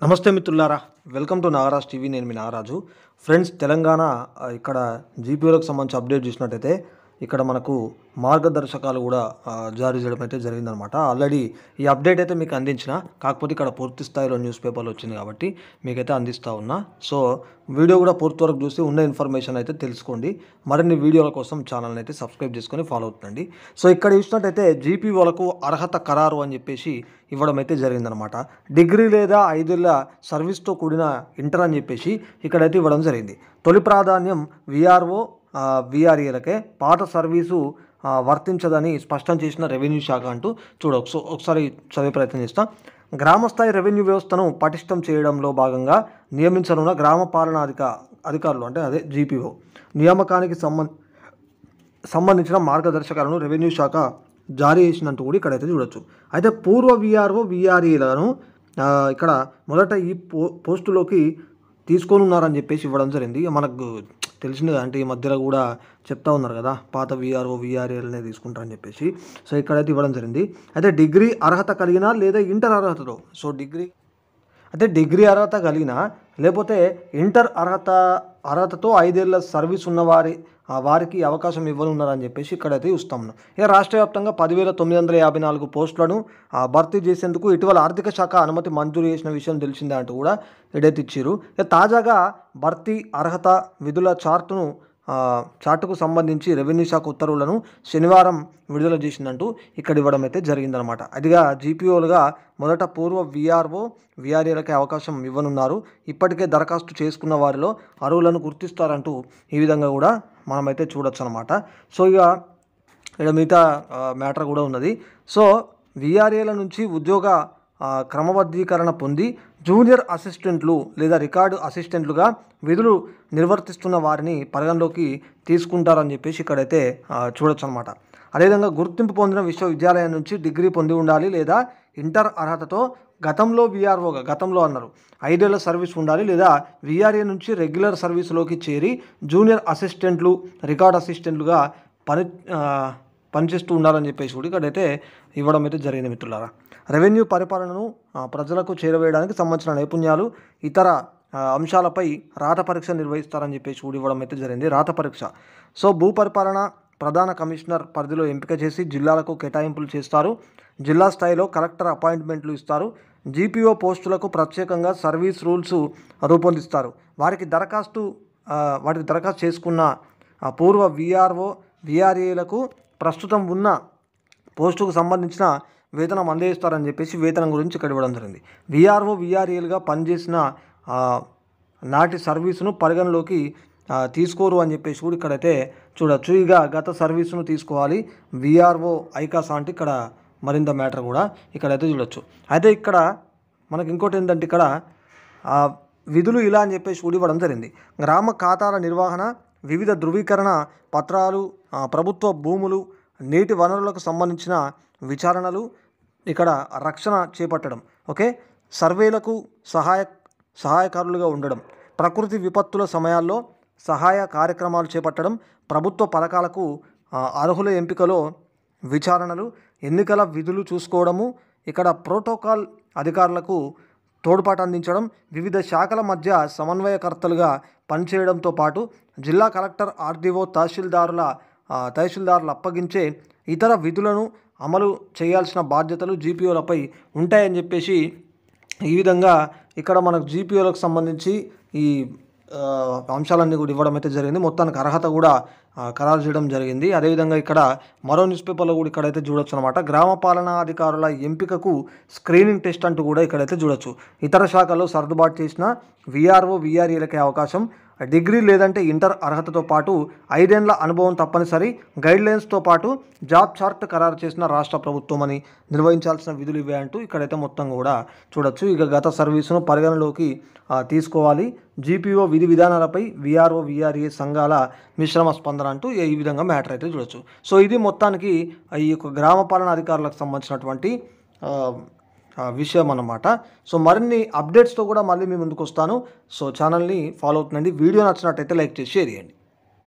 నమస్తే మిత్రులారా, welcome to Nagaraj TV. నేను మీ నాగరాజు. ఫ్రెండ్స్, తెలంగాణ ఇక్కడ జీపీఓలకు సంబంధించి అప్డేట్ చూసినట్టయితే ఇక్కడ మనకు మార్గదర్శకాలు కూడా జారీ చేయడం అయితే జరిగిందనమాట. ఆల్రెడీ ఈ అప్డేట్ అయితే మీకు అందించిన, కాకపోతే ఇక్కడ పూర్తి స్థాయిలో న్యూస్ పేపర్లు వచ్చింది కాబట్టి మీకైతే అందిస్తూ ఉన్నా. సో వీడియో కూడా పూర్తి వరకు చూసి ఉన్న ఇన్ఫర్మేషన్ అయితే తెలుసుకోండి. మరిన్ని వీడియోల కోసం ఛానల్ని అయితే సబ్స్క్రైబ్ చేసుకొని ఫాలో అవుతుండండి. సో ఇక్కడ చూసినట్టయితే జీపీఓలకు అర్హత ఖరారు అని చెప్పేసి ఇవ్వడం అయితే జరిగిందనమాట. డిగ్రీ లేదా 5 ఏళ్ల సర్వీస్తో కూడిన ఇంటర్ అని చెప్పేసి ఇక్కడైతే ఇవ్వడం జరిగింది. తొలి ప్రాధాన్యం విఆర్ఓ విఆర్ఏలకే, పాత సర్వీసు వర్తించదని స్పష్టం చేసిన రెవెన్యూ శాఖ అంటూ ఒకసారి చదివే ప్రయత్నం చేస్తాం. గ్రామస్థాయి రెవెన్యూ వ్యవస్థను పటిష్టం చేయడంలో భాగంగా నియమించనున్న గ్రామ పాలనా అధికారులు అంటే అదే జీపీఓ నియామకానికి సంబంధించిన మార్గదర్శకాలను రెవెన్యూ శాఖ జారీ చేసినట్టు కూడా ఇక్కడైతే చూడొచ్చు. అయితే పూర్వ విఆర్ఓ విఆర్ఏలను ఇక్కడ మొదట ఈ పోస్టులోకి తీసుకోనున్నారని చెప్పేసి ఇవ్వడం జరిగింది. మనకు తెలిసింది అంటే ఈ మధ్యలో కూడా చెప్తా ఉన్నారు కదా, పాత విఆర్ఓ విఆర్ఏలనే తీసుకుంటారని చెప్పేసి. సో ఇక్కడైతే ఇవ్వడం జరిగింది. అయితే డిగ్రీ అర్హత కలిగిన లేదా ఇంటర్ అర్హతతో, సో డిగ్రీ అర్హత కలిగిన లేకపోతే ఇంటర్ అర్హతతో 5 ఏళ్ల సర్వీస్ ఉన్న వారికి అవకాశం ఇవ్వనున్నారని చెప్పేసి ఇక్కడైతే చూస్తాము. ఇక రాష్ట్ర వ్యాప్తంగా 10,954 పోస్టులను భర్తీ చేసేందుకు ఇటీవల ఆర్థిక శాఖ అనుమతి మంజూరు చేసిన విషయం తెలిసిందే అంటూ కూడా ఎడైతే ఇచ్చారు. ఇక తాజాగా భర్తీ అర్హత విధుల చార్టుకు సంబంధించి రెవెన్యూ శాఖ ఉత్తర్వులను శనివారం విడుదల చేసిందంటూ ఇక్కడ ఇవ్వడం అయితే జరిగిందనమాట. అదిగా జీపీఓలుగా మొదట పూర్వ విఆర్ఓ విఆర్ఏలకే అవకాశం ఇవ్వనున్నారు. ఇప్పటికే దరఖాస్తు చేసుకున్న వారిలో అర్హులను గుర్తిస్తారంటూ ఈ విధంగా కూడా మనమైతే చూడొచ్చు అనమాట. సో ఇక మిగతా మ్యాటర్ కూడా ఉన్నది. సో విఆర్ఏల నుంచి ఉద్యోగ క్రమబద్ధీకరణ పొంది జూనియర్ అసిస్టెంట్లు లేదా రికార్డు అసిస్టెంట్లుగా విధులు నిర్వర్తిస్తున్న వారిని పరిగణలోకి తీసుకుంటారని చెప్పేసి ఇక్కడైతే చూడొచ్చు అనమాట. అదేవిధంగా గుర్తింపు పొందిన విశ్వవిద్యాలయం నుంచి డిగ్రీ పొంది ఉండాలి లేదా ఇంటర్ అర్హతతో గతంలో అన్నారు 5 ఏళ్ల సర్వీస్ ఉండాలి లేదా విఆర్ఏ నుంచి రెగ్యులర్ సర్వీసులోకి చేరి జూనియర్ అసిస్టెంట్లు రికార్డ్ అసిస్టెంట్లుగా పనిచేస్తూ ఉండాలని చెప్పేసి కూడా ఇక్కడైతే ఇవ్వడం అయితే జరిగింది మిత్రులారా. రెవెన్యూ పరిపాలనను ప్రజలకు చేరవేయడానికి సంబంధించిన నైపుణ్యాలు ఇతర అంశాలపై రాత పరీక్ష నిర్వహిస్తారని చెప్పేసి కూడా ఇవ్వడం అయితే జరిగింది. రాత పరీక్ష సో భూపరిపాలన ప్రధాన కమిషనర్ పరిధిలో ఎంపిక చేసి జిల్లాలకు కేటాయింపులు చేస్తారు. జిల్లా స్థాయిలో కలెక్టర్ అపాయింట్మెంట్లు ఇస్తారు. జీపీఓ పోస్టులకు ప్రత్యేకంగా సర్వీస్ రూల్స్ రూపొందిస్తారు. వాటికి దరఖాస్తు చేసుకున్న పూర్వ విఆర్ఓ విఆర్ఏలకు ప్రస్తుతం ఉన్న పోస్టుకు సంబంధించిన వేతనం అందజేస్తారని చెప్పేసి వేతనం గురించి ఇక్కడ ఇవ్వడం జరిగింది. విఆర్ఓ విఆర్ఏలుగా పనిచేసిన నాటి సర్వీసును పరిగణలోకి తీసుకోరు అని చెప్పేసి కూడా ఇక్కడైతే చూడొచ్చు. ఇక గత సర్వీసును తీసుకోవాలి విఆర్ఓ ఐకాస్ అంటే ఇక్కడ మరింత మ్యాటర్ కూడా ఇక్కడైతే చూడొచ్చు. అయితే ఇక్కడ మనకి ఇంకోటి ఏంటంటే ఇక్కడ విధులు ఇలా అని చెప్పేసి కూడా ఇవ్వడం జరిగింది. గ్రామ ఖాతాల నిర్వహణ, వివిధ ధృవీకరణ పత్రాలు, ప్రభుత్వ భూములు, నీటి వనరులకు సంబంధించిన విచారణలు, ఇక్కడ రక్షణ చేపట్టడం, ఓకే, సర్వేలకు సహాయకారులుగా ఉండడం, ప్రకృతి విపత్తుల సమయాల్లో సహాయ కార్యక్రమాలు చేపట్టడం, ప్రభుత్వ పథకాలకు అర్హుల ఎంపికలో విచారణలు, ఎన్నికల విధులు చూసుకోవడము, ఇక్కడ ప్రోటోకాల్ అధికారులకు తోడ్పాటు అందించడం, వివిధ శాఖల మధ్య సమన్వయకర్తలుగా పనిచేయడంతో పాటు జిల్లా కలెక్టర్ ఆర్డీఓ తహసీల్దారులు అప్పగించే ఇతర విధులను అమలు చేయాల్సిన బాధ్యతలు జీపీఓలపై ఉంటాయని చెప్పేసి ఈ విధంగా ఇక్కడ మనకు జీపీఓలకు సంబంధించి ఈ అంశాలన్నీ కూడా ఇవ్వడం అయితే జరిగింది. మొత్తానికి అర్హత కూడా ఖరారు చేయడం జరిగింది. అదేవిధంగా ఇక్కడ మరో న్యూస్ పేపర్లో కూడా ఇక్కడైతే చూడొచ్చు అనమాట. గ్రామ పాలనా అధికారుల ఎంపికకు స్క్రీనింగ్ టెస్ట్ అంటూ కూడా ఇక్కడైతే చూడొచ్చు. ఇతర శాఖల్లో సర్దుబాటు చేసిన విఆర్ఓ విఆర్ఏలకే అవకాశం, డిగ్రీ లేదంటే ఇంటర్ అర్హతతో పాటు 5 ఏళ్ల అనుభవం తప్పనిసరి, గైడ్లైన్స్తో పాటు జాబ్ చార్ట్ ఖరారు చేసిన రాష్ట్ర ప్రభుత్వం అని నిర్వహించాల్సిన విధులు ఇవే అంటూ ఇక్కడైతే మొత్తం కూడా చూడొచ్చు. ఇక గత సర్వీసును పరిగణలోకి తీసుకోవాలి, జీపీఓ విధి విధానాలపై విఆర్ఓ విఆర్ఏ సంఘాల మిశ్రమ స్పందన అంటూ ఈ విధంగా మ్యాటర్ అయితే చూడొచ్చు. సో ఇది మొత్తానికి ఈ యొక్క గ్రామ పాలనా అధికారులకు సంబంధించినటువంటి విషయం అన్నమాట. సో మరిన్ని అప్డేట్స్తో కూడా మళ్ళీ మీ ముందుకు వస్తాను. సో ఛానల్ని ఫాలో అవుతుండండి. వీడియో నచ్చినట్టయితే లైక్ చేసి షేర్ చేయండి.